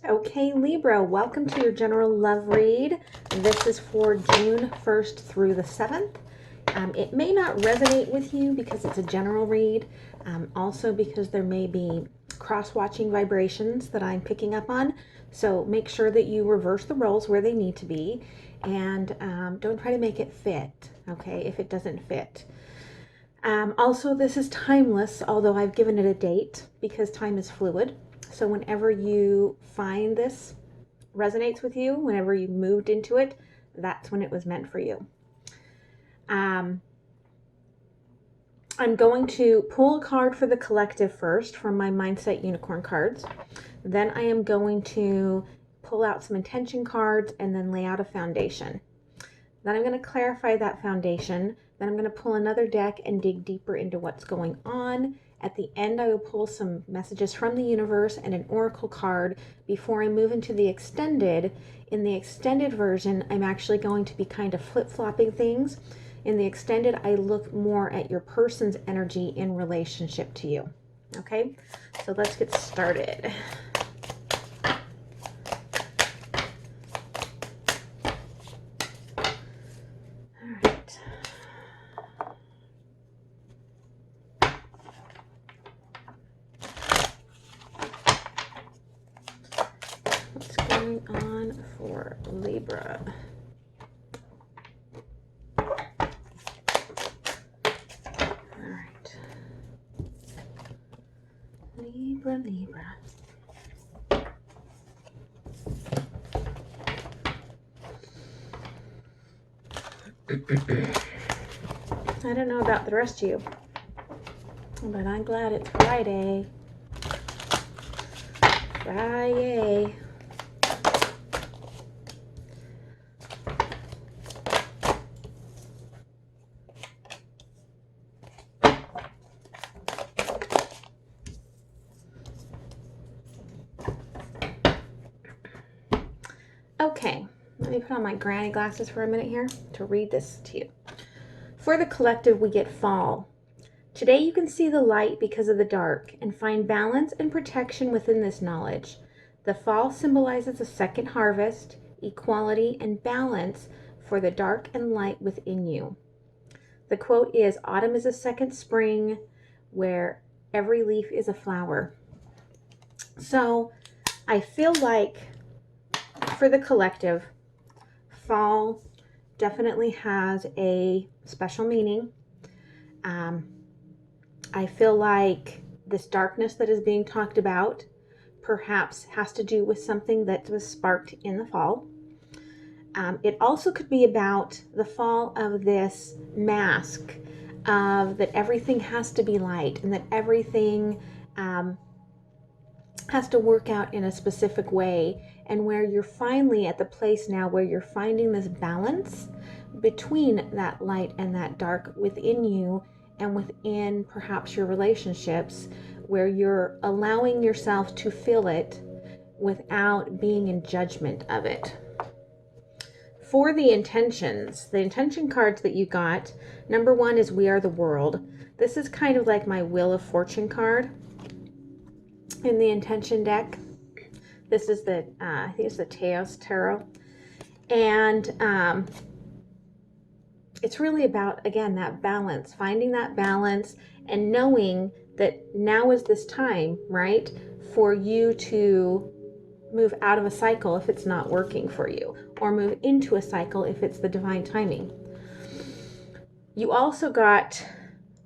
Okay, Libra, welcome to your general love read. This is for June 1st through the 7th. It may not resonate with you because it's a general read, also because there may be cross-watching vibrations that I'm picking up on. So make sure that you reverse the roles where they need to be, and don't try to make it fit, okay, if it doesn't fit. Also, this is timeless, although I've given it a date because time is fluid. So whenever you find this resonates with you, whenever you moved into it, that's when it was meant for you. I'm going to pull a card for the collective first from my Mindset Unicorn cards. Then I am going to pull out some intention cards and then lay out a foundation. Then I'm going to clarify that foundation. Then I'm going to pull another deck and dig deeper into what's going on. At the end, I will pull some messages from the universe and an oracle card before I move into the extended. In the extended version, I'm actually going to be kind of flip-flopping things. In the extended, I look more at your person's energy in relationship to you. Okay, so let's get started. On for Libra. All right. Libra. I don't know about the rest of you, but I'm glad it's Friday. Friday. Okay, let me put on my granny glasses for a minute here to read this to you. For the collective, we get fall. Today you can see the light because of the dark and find balance and protection within this knowledge. The fall symbolizes a second harvest, equality, and balance for the dark and light within you. The quote is, "Autumn is a second spring where every leaf is a flower." So I feel like for the collective, fall definitely has a special meaning. I feel like this darkness that is being talked about perhaps has to do with something that was sparked in the fall. It also could be about the fall of this mask of that everything has to be light and that everything has to work out in a specific way, and where you're finally at the place now where you're finding this balance between that light and that dark within you and within perhaps your relationships, where you're allowing yourself to feel it without being in judgment of it. For the intentions, the intention cards that you got, number one is We Are the World. This is kind of like my Wheel of Fortune card in the intention deck. This is the, I think it's the Taurus Tarot. And it's really about, again, that balance, finding that balance and knowing that now is this time, right, for you to move out of a cycle if it's not working for you, or move into a cycle if it's the divine timing. You also got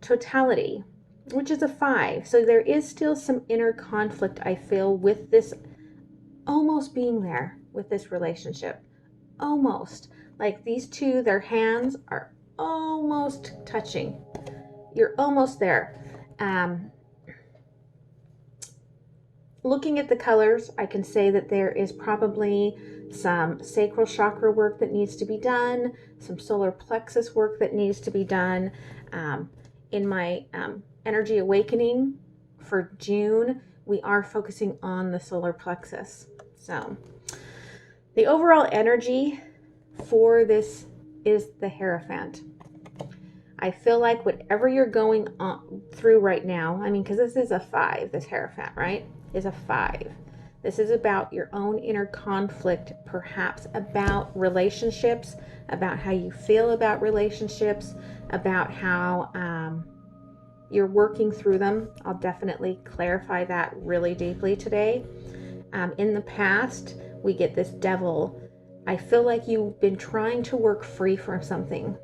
Totality, which is a 5. So there is still some inner conflict, I feel, with this almost being there with this relationship. Almost. Like these two, their hands are almost touching. You're almost there. Looking at the colors, I can say that there is probably some sacral chakra work that needs to be done, some solar plexus work that needs to be done. In my energy awakening for June, we are focusing on the solar plexus. So the overall energy for this is the Hierophant. I feel like whatever you're going on through right now, I mean, because this is a 5, this Hierophant, right, is a 5. This is about your own inner conflict, perhaps about relationships, about how you feel about relationships, about how you're working through them. I'll definitely clarify that really deeply today. In the past, we get this devil. I feel like you've been trying to work free from something.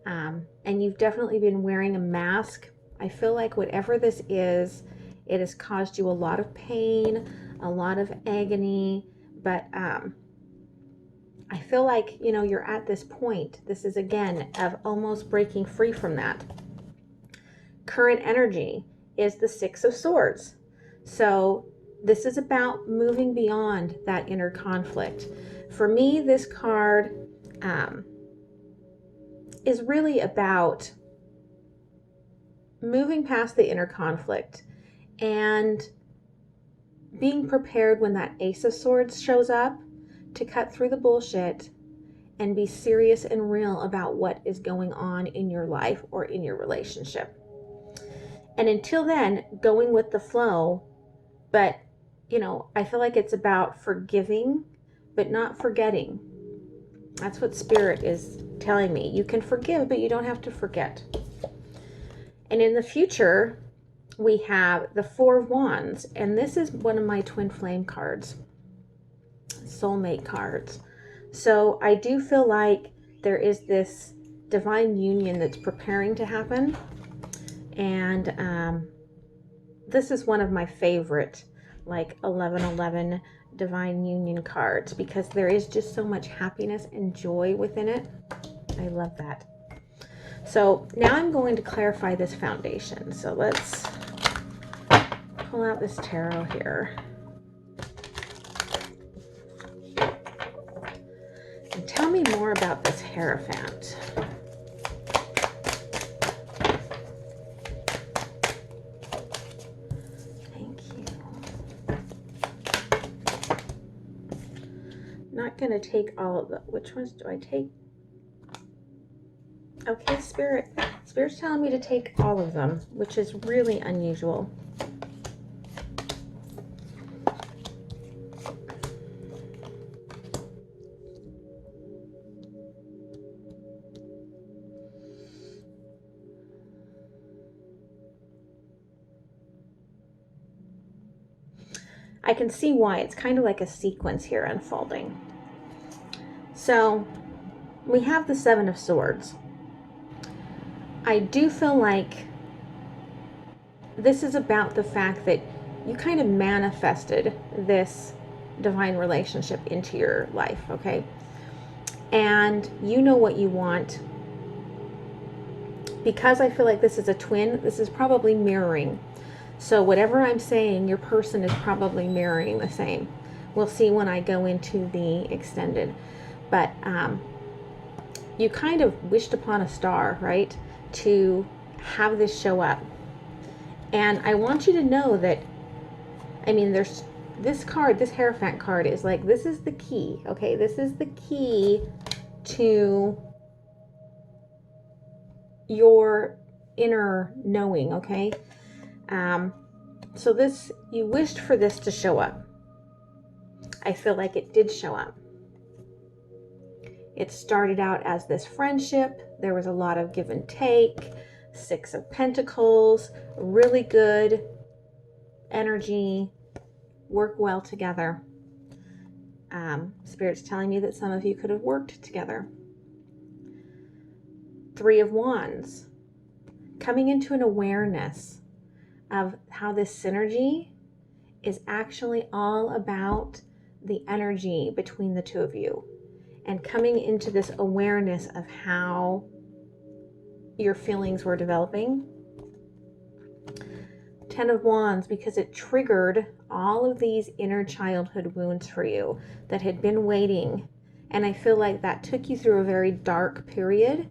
And you've definitely been wearing a mask. I feel like whatever this is, it has caused you a lot of pain, a lot of agony, but I feel like, you know, you're at this point. This is, again, of almost breaking free from that. Current energy is the Six of Swords. So this is about moving beyond that inner conflict. For me, this card is really about moving past the inner conflict and being prepared when that Ace of Swords shows up to cut through the bullshit and be serious and real about what is going on in your life or in your relationship. And until then, going with the flow. But, you know, I feel like it's about forgiving, but not forgetting. That's what Spirit is telling me. You can forgive, but you don't have to forget. And in the future, we have the Four of Wands. And this is one of my twin flame cards, soulmate cards. So I do feel like there is this divine union that's preparing to happen. And this is one of my favorite, like 1111 divine union cards, because there is just so much happiness and joy within it. I love that. So now I'm going to clarify this foundation. So let's pull out this tarot here. And tell me more about this Hierophant. Not going to take all of them. Which ones do I take? Okay, Spirit's telling me to take all of them, which is really unusual. I can see why. It's kind of like a sequence here unfolding. So we have the Seven of Swords. I do feel like this is about the fact that you kind of manifested this divine relationship into your life, okay? And you know what you want. Because I feel like this is a twin, this is probably mirroring. So whatever I'm saying, your person is probably mirroring the same. We'll see when I go into the extended. But you kind of wished upon a star, right? To have this show up. And I want you to know that, I mean, there's this card, this Hierophant card is like, this is the key, okay? This is the key to your inner knowing, okay? So this, you wished for this to show up. I feel like it did show up. It started out as this friendship. There was a lot of give and take. Six of Pentacles, really good energy, work well together. Spirit's telling me that some of you could have worked together. Three of Wands, coming into an awareness of how this synergy is actually all about the energy between the two of you, and coming into this awareness of how your feelings were developing. Ten of Wands, because it triggered all of these inner childhood wounds for you that had been waiting. And I feel like that took you through a very dark period.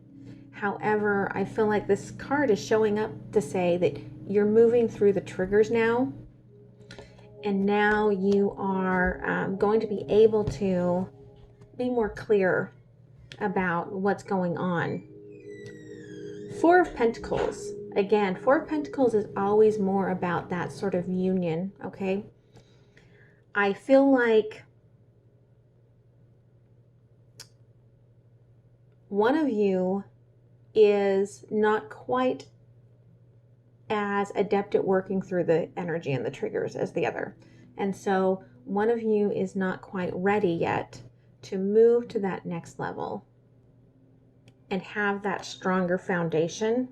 However, I feel like this card is showing up to say that you're moving through the triggers now. And now you are going to be able to be more clear about what's going on. Four of Pentacles. Again, Four of Pentacles is always more about that sort of union, okay? I feel like one of you is not quite as adept at working through the energy and the triggers as the other. And so one of you is not quite ready yet to move to that next level and have that stronger foundation,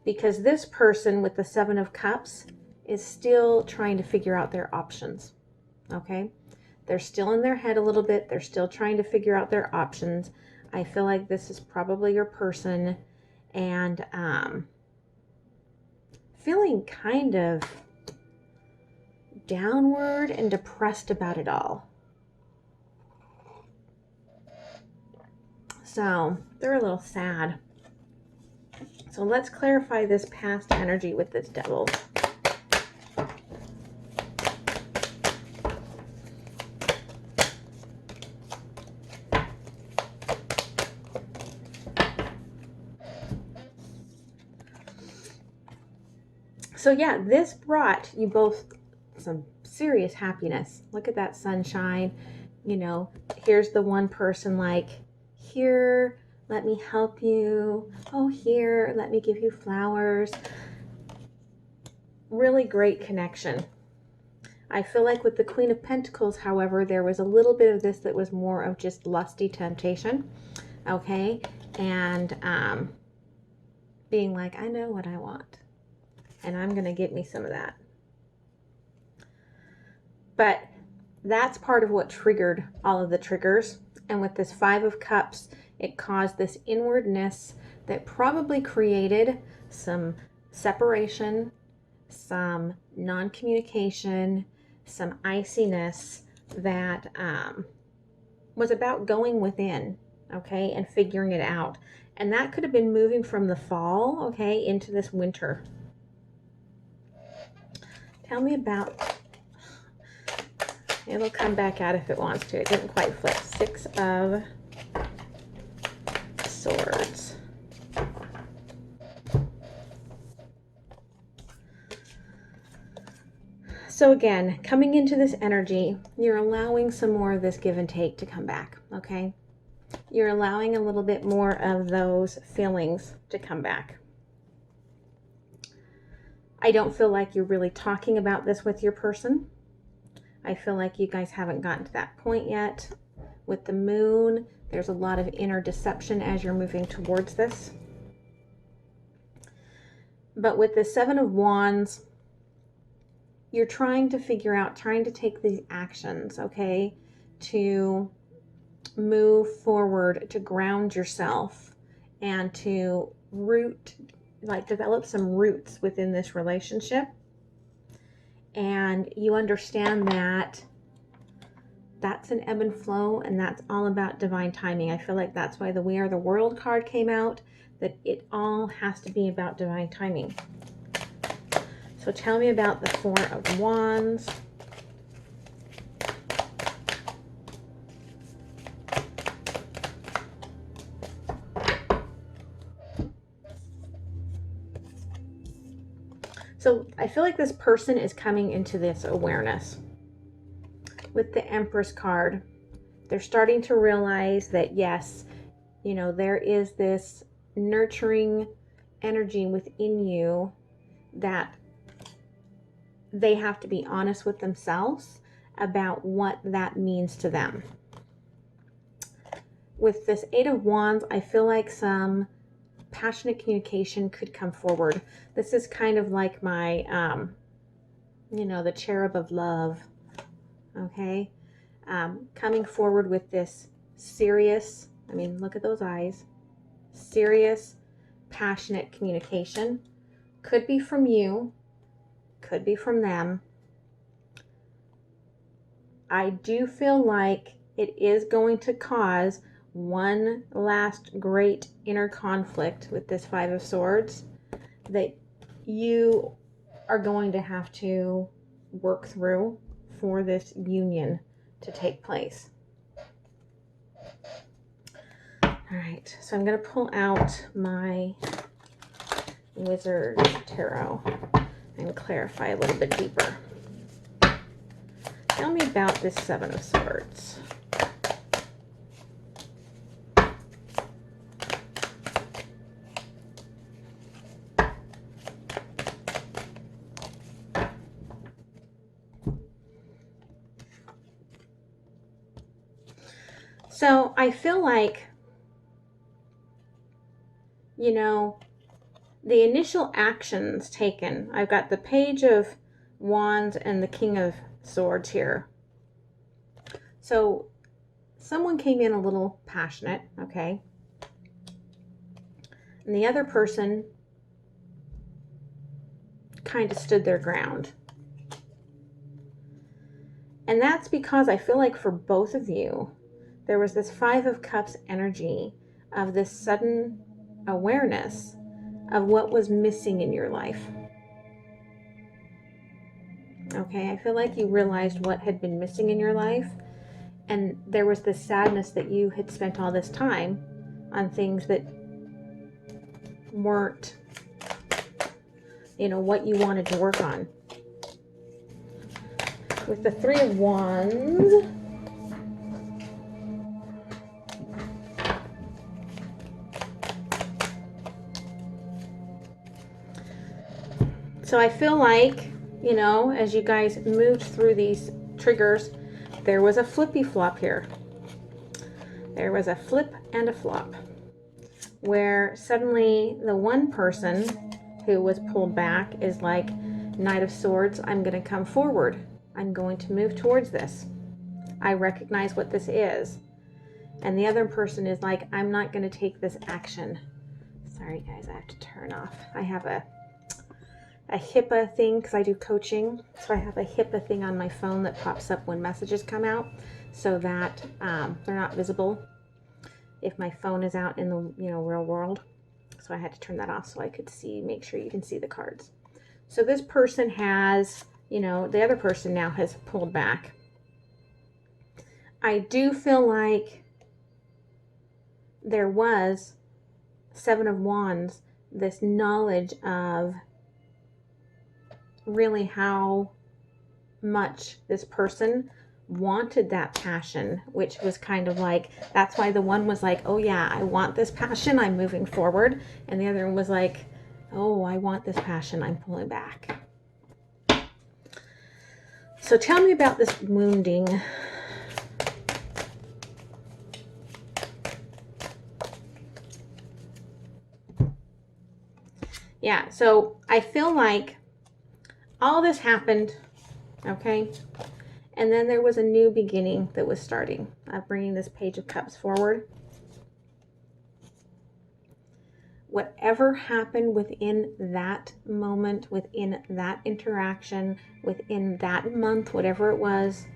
because this person with the Seven of Cups is still trying to figure out their options. Okay? They're still in their head a little bit. They're still trying to figure out their options. I feel like this is probably your person, and feeling kind of downward and depressed about it all. So they're a little sad. So let's clarify this past energy with this devil. So yeah, this brought you both some serious happiness. Look at that sunshine. You know, here's the one person like, here, let me help you. Oh, here, let me give you flowers. Really great connection. I feel like with the Queen of Pentacles, however, there was a little bit of this that was more of just lusty temptation. Okay. And being like, I know what I want, and I'm going to get me some of that. But that's part of what triggered all of the triggers. And with this Five of Cups, it caused this inwardness that probably created some separation, some non-communication, some iciness that was about going within, okay, and figuring it out. And that could have been moving from the fall, okay, into this winter. Tell me about... It'll come back out if it wants to. It didn't quite flip. Six of Swords. So again, coming into this energy, you're allowing some more of this give and take to come back, okay? You're allowing a little bit more of those feelings to come back. I don't feel like you're really talking about this with your person. I feel like you guys haven't gotten to that point yet. With the moon, there's a lot of inner deception as you're moving towards this. But with the Seven of Wands, you're trying to figure out, trying to take these actions, okay, to move forward, to ground yourself, and to develop some roots within this relationship. And you understand that that's an ebb and flow, and that's all about divine timing. I feel like that's why the We Are the World card came out, that it all has to be about divine timing. So tell me about the Four of Wands. So I feel like this person is coming into this awareness. With the Empress card, they're starting to realize that, yes, you know, there is this nurturing energy within you that they have to be honest with themselves about what that means to them. With this Eight of Wands, I feel like some passionate communication could come forward. This is kind of like my, you know, the cherub of love, okay? Coming forward with this serious, I mean, look at those eyes, serious, passionate communication. Could be from you, could be from them. I do feel like it is going to cause one last great inner conflict with this Five of Swords that you are going to have to work through for this union to take place. All right, so I'm going to pull out my Wizard Tarot and clarify a little bit deeper. Tell me about this Seven of Swords. So I feel like, you know, the initial actions taken, I've got the Page of Wands and the King of Swords here. So someone came in a little passionate, okay? And the other person kind of stood their ground. And that's because I feel like for both of you, there was this Five of Cups energy of this sudden awareness of what was missing in your life. Okay, I feel like you realized what had been missing in your life, and there was this sadness that you had spent all this time on things that weren't, you know, what you wanted to work on. With the Three of Wands, so I feel like, you know, as you guys moved through these triggers, there was a flippy flop here. There was a flip and a flop where suddenly the one person who was pulled back is like, Knight of Swords, I'm going to come forward. I'm going to move towards this. I recognize what this is. And the other person is like, I'm not going to take this action. Sorry guys, I have to turn off. I have a HIPAA thing because I do coaching. So I have a HIPAA thing on my phone that pops up when messages come out so that they're not visible if my phone is out in the real world. So I had to turn that off so I could see, make sure you can see the cards. So this person has, the other person now has pulled back. I do feel like there was Seven of Wands, this knowledge of really how much this person wanted that passion, which was kind of like, that's why the one was like, oh yeah, I want this passion, I'm moving forward. And the other one was like, oh, I want this passion, I'm pulling back. So tell me about this wounding. Yeah, so I feel like all this happened, okay? And then there was a new beginning that was starting. I'm bringing this Page of Cups forward. Whatever happened within that moment, within that interaction, within that month, whatever it was,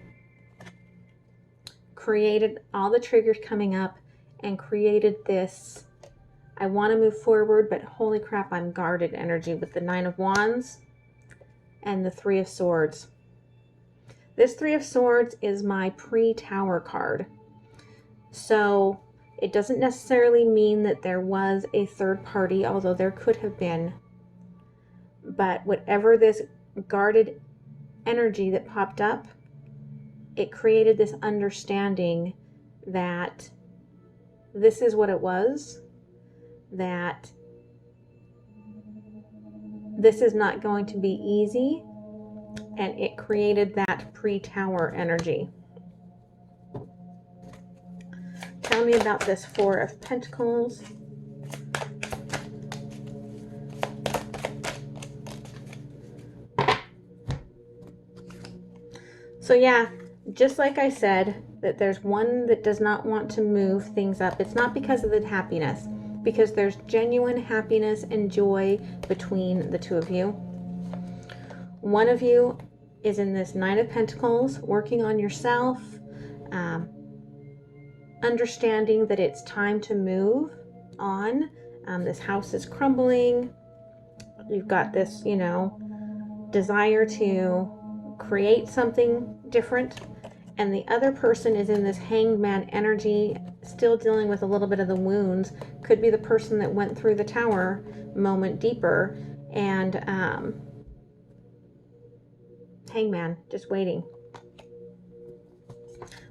created all the triggers coming up and created this, I want to move forward, but holy crap, I'm guarded energy with the Nine of Wands and the Three of Swords. This Three of Swords is my pre-tower card. So it doesn't necessarily mean that there was a third party, although there could have been. But whatever this guarded energy that popped up, it created this understanding that this is what it was, that this is not going to be easy, and it created that pre-tower energy. Tell me about this Four of Pentacles. So yeah, just like I said, that there's one that does not want to move things up. It's not because of the happiness, because there's genuine happiness and joy between the two of you. One of you is in this Nine of Pentacles, working on yourself, understanding that it's time to move on. This house is crumbling. You've got this, desire to create something different. And the other person is in this Hanged Man energy, still dealing with a little bit of the wounds. Could be the person that went through the tower moment deeper, and Hangman, just waiting.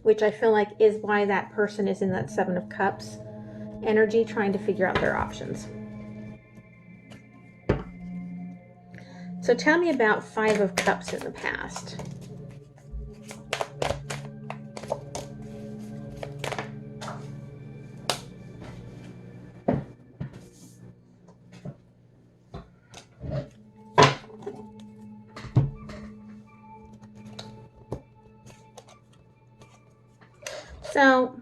which I feel like is why that person is in that Seven of Cups energy, trying to figure out their options. So tell me about Five of Cups in the past. So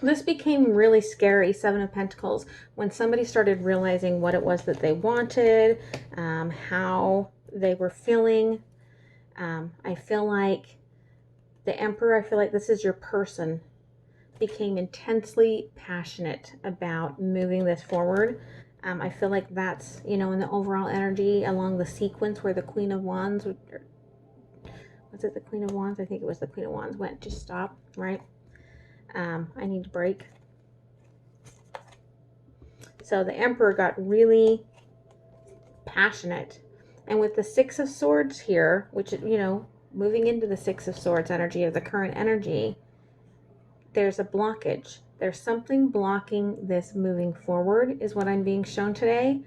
this became really scary, Seven of Pentacles, when somebody started realizing what it was that they wanted, how they were feeling. I feel like the Emperor, I feel like this is your person, became intensely passionate about moving this forward. I feel like that's, you know, in the overall energy along the sequence where the Queen of Wands, was it the Queen of Wands? I think it was the Queen of Wands went to stop, right? I need to break. So the Emperor got really passionate. And with the Six of Swords here, which, you know, moving into the Six of Swords energy of the current energy, there's a blockage. There's something blocking this moving forward is what I'm being shown today.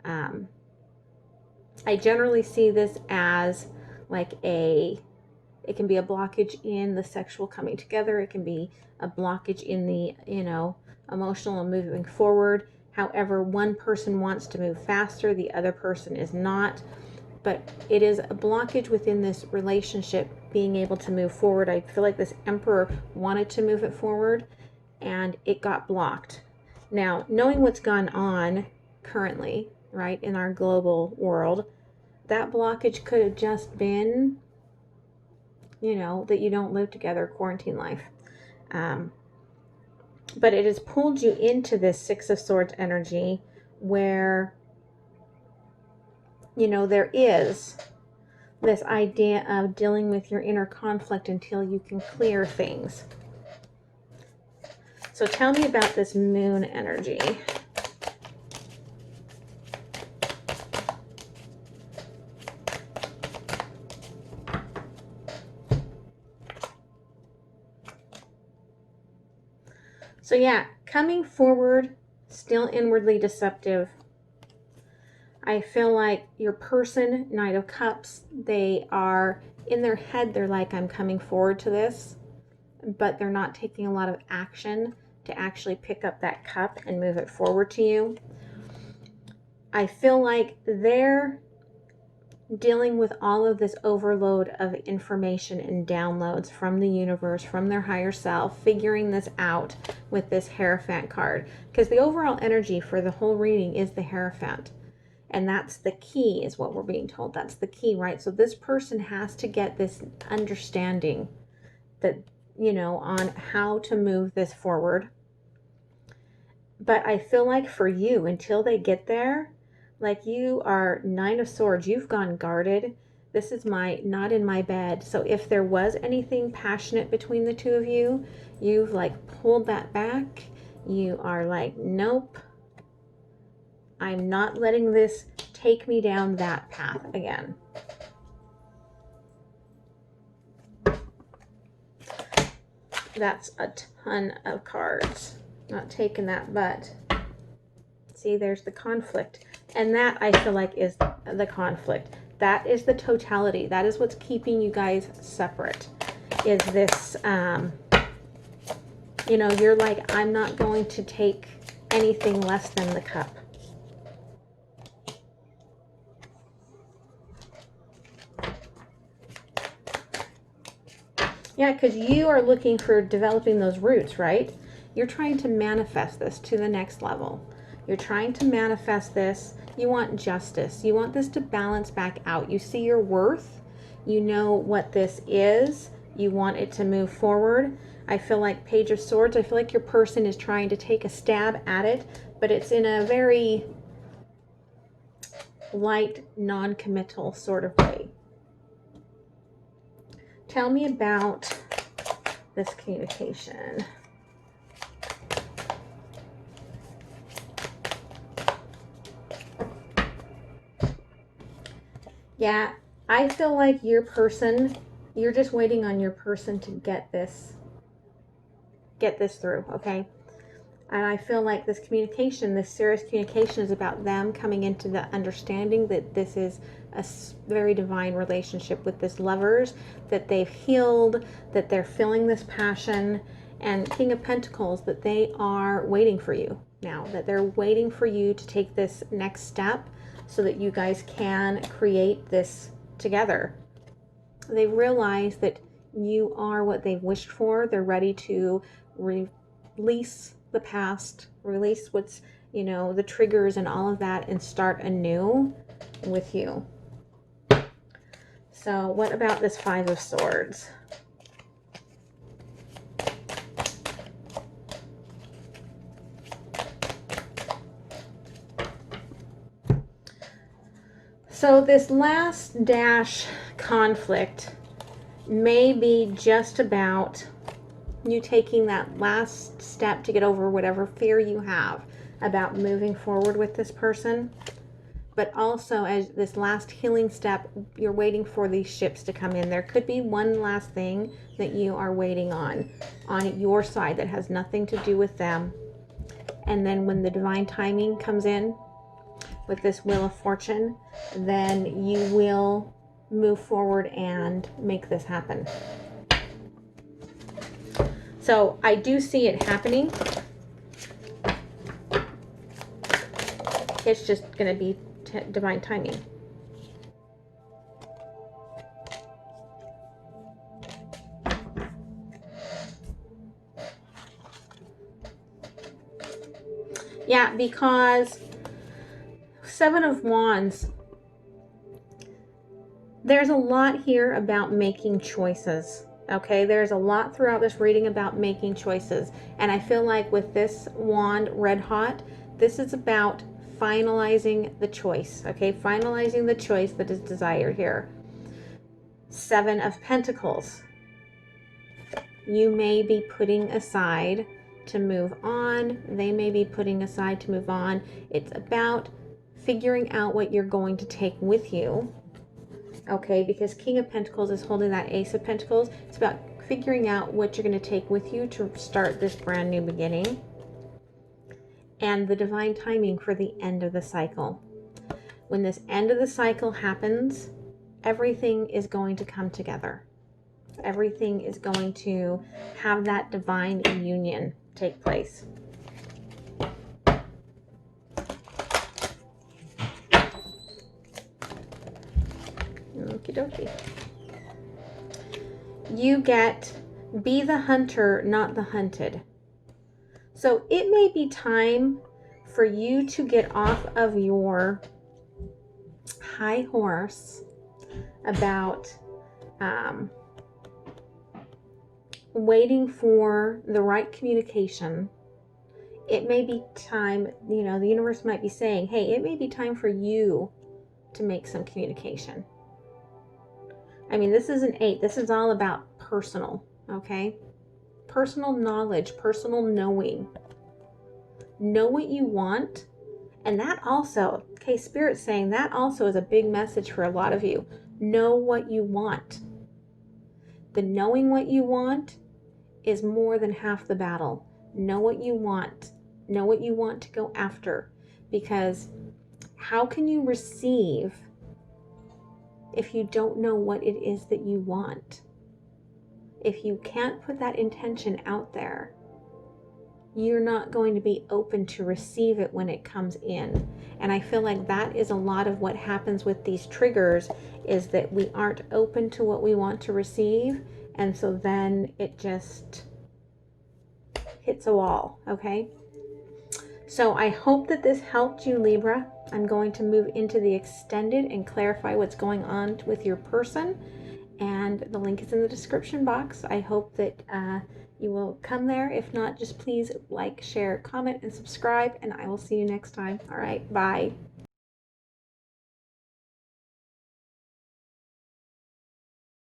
I generally see this as like it can be a blockage in the sexual coming together. It can be a blockage in the, you know, emotional and moving forward. However, one person wants to move faster, the other person is not. But it is a blockage within this relationship being able to move forward. I feel like this Emperor wanted to move it forward and it got blocked. Now, knowing what's gone on currently, right, in our global world, that blockage could have just been, you know, that you don't live together, quarantine life. But it has pulled you into this Six of Swords energy where, you know, there is this idea of dealing with your inner conflict until you can clear things. So tell me about this moon energy. So yeah, coming forward, still inwardly deceptive. I feel like your person, Knight of Cups, they are in their head, they're like, I'm coming forward to this, but they're not taking a lot of action to actually pick up that cup and move it forward to you. I feel like they're dealing with all of this overload of information and downloads from the universe, from their higher self, figuring this out with this Hierophant card. Because the overall energy for the whole reading is the Hierophant. And that's the key, is what we're being told. That's the key, right? So this person has to get this understanding that, you know, on how to move this forward. But I feel like for you, until they get there, like you are Nine of Swords, you've gone guarded. This is not in my bed. So if there was anything passionate between the two of you, you've like pulled that back. You are like, nope, I'm not letting this take me down that path again. That's a ton of cards. Not taking that, but see, there's the conflict. And that, I feel like, is the conflict. That is the totality. That is what's keeping you guys separate. Is this, you know, you're like, I'm not going to take anything less than the cup. Yeah, because you are looking for developing those roots, right? You're trying to manifest this to the next level. You're trying to manifest this. You want justice. You want this to balance back out. You see your worth. You know what this is. You want it to move forward. I feel like Page of Swords, I feel like your person is trying to take a stab at it, but it's in a very light, non-committal sort of way. Tell me about this communication. Yeah, I feel like your person You're just waiting on your person to get this through, okay? And I feel like this communication, this serious communication, is about them coming into the understanding that this is a very divine relationship with this lovers, that they've healed, that they're feeling this passion, and King of Pentacles, that they are waiting for you now, that they're waiting for you to take this next step so that you guys can create this together. They realize that you are what they've wished for. They're ready to release the past, release what's, you know, the triggers and all of that, and start anew with you. So what about this Five of Swords? So this last dash conflict may be just about you taking that last step to get over whatever fear you have about moving forward with this person. But also, as this last healing step, you're waiting for these ships to come in. There could be one last thing that you are waiting on your side that has nothing to do with them. And then when the divine timing comes in with this Wheel of Fortune, then you will move forward and make this happen. So I do see it happening. It's just going to be divine timing. Yeah, because Seven of Wands, there's a lot here about making choices. Okay, there's a lot throughout this reading about making choices. And I feel like with this wand red hot, this is about finalizing the choice. Okay, finalizing the choice that is desired here. Seven of Pentacles. You may be putting aside to move on. They may be putting aside to move on. It's about figuring out what you're going to take with you. Okay, because King of Pentacles is holding that Ace of Pentacles. It's about figuring out what you're going to take with you to start this brand new beginning. And the divine timing for the end of the cycle. When this end of the cycle happens, everything is going to come together. Everything is going to have that divine union take place. Okie dokie. You get be the hunter, not the hunted. So it may be time for you to get off of your high horse about waiting for the right communication. It may be time, you know, the universe might be saying, hey, it may be time for you to make some communication. I mean, this is an 8. This is all about personal, okay? Personal knowledge, personal knowing. Know what you want. And that also, okay, Spirit's saying that also is a big message for a lot of you. Know what you want. The knowing what you want is more than half the battle. Know what you want. Know what you want to go after. Because how can you receive if you don't know what it is that you want? If you can't put that intention out there, you're not going to be open to receive it when it comes in. And I feel like that is a lot of what happens with these triggers, is that we aren't open to what we want to receive. And so then it just hits a wall, okay? So I hope that this helped you, Libra. I'm going to move into the extended and clarify what's going on with your person. And the link is in the description box. I hope that you will come there. If not, just please like, share, comment, and subscribe. And I will see you next time. All right, bye.